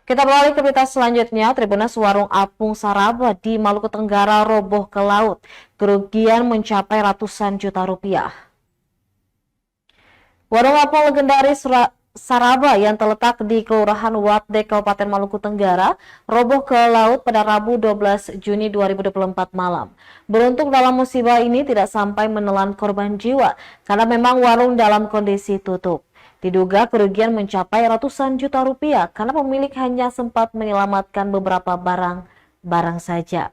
Kita beralih ke berita selanjutnya. Tribunas warung apung Saraba di Maluku Tenggara roboh ke laut. Kerugian mencapai ratusan juta rupiah. Warung apung legendaris Saraba yang terletak di Kelurahan Watde, Kabupaten Maluku Tenggara, roboh ke laut pada Rabu 12 Juni 2024 malam. Beruntung dalam musibah ini tidak sampai menelan korban jiwa, karena memang warung dalam kondisi tutup. Diduga kerugian mencapai ratusan juta rupiah karena pemilik hanya sempat menyelamatkan beberapa barang saja.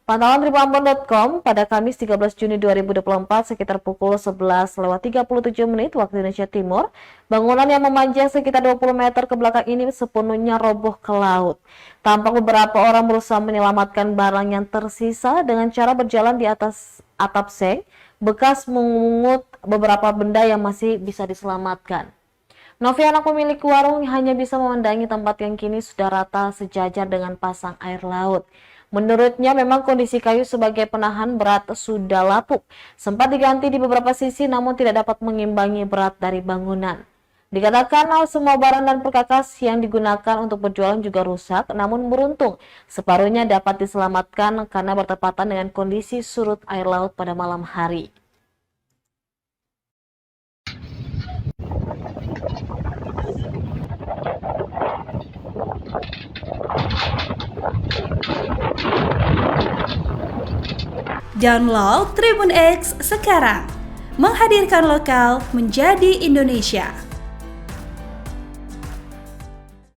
Pantauan tribunambon.com pada Kamis 13 Juni 2024 sekitar pukul 11:37 waktu Indonesia Timur, bangunan yang memanjang sekitar 20 meter ke belakang ini sepenuhnya roboh ke laut. Tampak beberapa orang berusaha menyelamatkan barang yang tersisa dengan cara berjalan di atas atap seng, bekas mengungut beberapa benda yang masih bisa diselamatkan. Novi, anak pemilik warung, hanya bisa memandangi tempat yang kini sudah rata sejajar dengan pasang air laut. Menurutnya memang kondisi kayu sebagai penahan berat sudah lapuk. Sempat diganti di beberapa sisi namun tidak dapat mengimbangi berat dari bangunan. Dikatakan semua barang dan perkakas yang digunakan untuk berjualan juga rusak, namun beruntung separuhnya dapat diselamatkan karena bertepatan dengan kondisi surut air laut pada malam hari. Download Tribun X sekarang, menghadirkan lokal menjadi Indonesia.